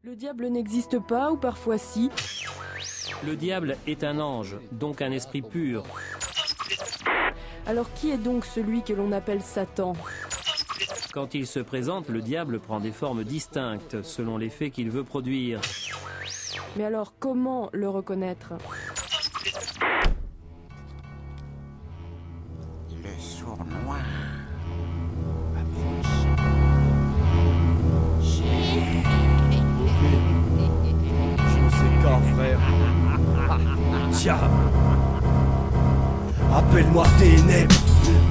Le diable n'existe pas ou parfois si? Le diable est un ange, donc un esprit pur. Alors qui est donc celui que l'on appelle Satan? Quand il se présente, le diable prend des formes distinctes selon l'effet qu'il veut produire. Mais alors comment le reconnaître? Le sournois. Je ne sais qu'un frère. Diable. Appelle-moi ténèbres,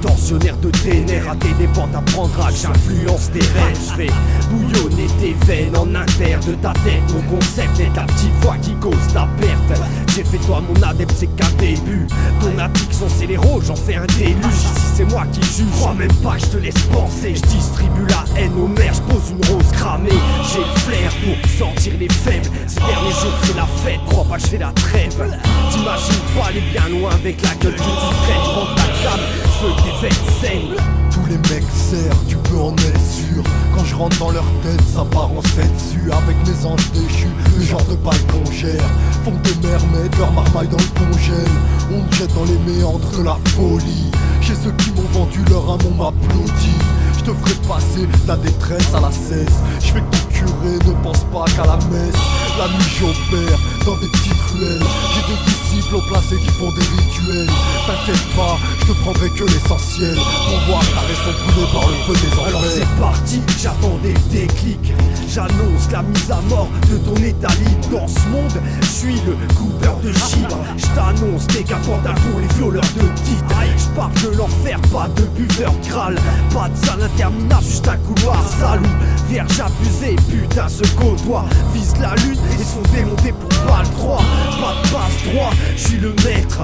tensionnaire de ténèbres. À tes dépens t'apprendras que j'influence tes rêves. Je fais bouillonner tes veines en inter de ta tête. Mon concept est ta petite voix qui cause ta perte. J'ai fait toi mon adepte, c'est qu'un début. Ton addiction c'est les rôles, j'en fais un déluge. Ici c'est moi qui juge, crois même pas que je te laisse penser. Je distribue la haine aux mères, je pose une rose cramée. J'ai le flair pour sortir les faibles. Ces derniers jours c'est la fête, crois pas que je fais la trêve. T'imagines pas aller bien loin avec la gueule que tu traînes. Je rentre ta cam, je veux que tes veines saignent. Tous les mecs serrent, tu peux en être sûr. Quand je rentre dans leur tête, ça part en fait dessus. Avec mes anges déchus, le genre de bail qu'on gère. Font des mermaides, leur marmaille dans le congèle. On me jette dans les méandres de la folie. Chez ceux qui m'ont vendu leur amour m'applaudit. Je te ferai passer de la détresse à la cesse. Je fais que ton curé ne pense pas qu'à la messe. La nuit j'opère dans des petites ruelles. J'ai des disciples au placé qui font des rituels. T'inquiète pas, je te prendrai que l'essentiel. Pour voir ta raison brûlée par le feu des enfer. Alors c'est parti, j'attendais le déclic. J'annonce la mise à mort de ton état libre. Dans ce monde, je suis le coupeur de givre. Je t'annonce décapotable pour les violeurs de titres. Je parle de l'enfer, pas de buveur Graal. Pas de salle interminable, juste un couloir sale où vierge abusée, putain se côtoie. Vise la lune et sont démontés pour pas le droit. Pas de passe droit, je suis le maître.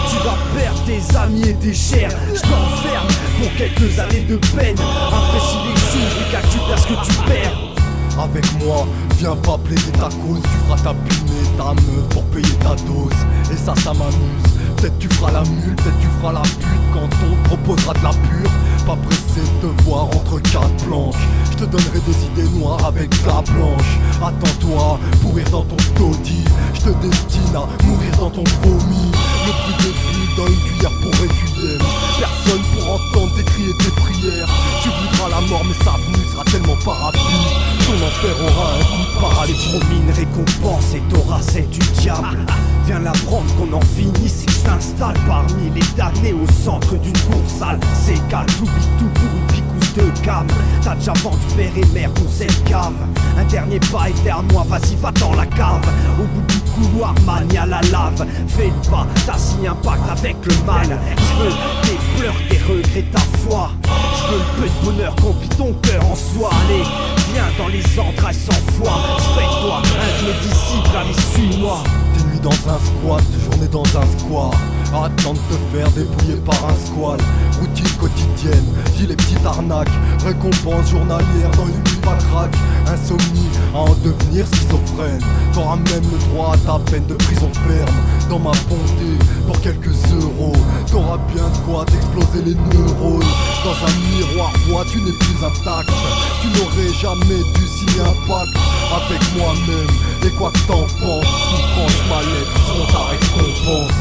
Tu vas perdre tes amis et tes chairs. Je t'enferme pour quelques années de peine. Après si les sous, tu calcules ce que tu perds. Avec moi, viens pas plaider ta cause. Tu feras ta punée, ta meuf pour payer ta dose. Et ça m'amuse. Peut-être tu feras la mule, peut-être tu feras la pute quand on te proposera de la pure. Pas pressé de te voir entre quatre planches. Je te donnerai des idées noires avec la blanche. Attends-toi, pourrir dans ton taudis. Je te destine à mourir dans ton vomi. Le plus débile dans une cuillère pour régulier. Personne pour entendre tes cris et tes prières. Tu voudras la mort mais sa venue sera tellement pas rapide. Ton enfer aura un coup de parallèle. Promis une récompense et t'auras celle du diable. Viens l'apprendre qu'on en finisse et que je t'installe parmi les damnés au centre d'une cour sale. C'est calme, t'oublies tout pour une picousse de gamme. T'as déjà vendu père et mère pour cette cave. Un dernier pas et t'es à moi, vas-y va dans la cave. Au bout du couloir, mania la lave. Fais le pas, t'as signé un pacte avec le mal. Je veux tes pleurs, tes regrets, ta foi. Je veux le peu de bonheur qu'emplit ton cœur en soi. Allez, viens dans les entrailles sans foi. Je fais de toi un de mes disciples, allez suis-moi. Des nuits dans un squat, journée dans un square. Attends de te faire dépouiller par un squal. Routine quotidienne, dis les petites arnaques. Récompense journalière dans une nuit pas craque. Insomnie à en devenir schizophrène. T'auras même le droit à ta peine de prison ferme. Dans ma bonté, pour quelques euros, t'auras bien de quoi t'exploser les neurones. Dans un miroir, vois, tu n'es plus intact. Tu n'aurais jamais dû signer un pacte avec moi-même. Et quoi que t'en penses, souffrance, mal-être seront ta récompense.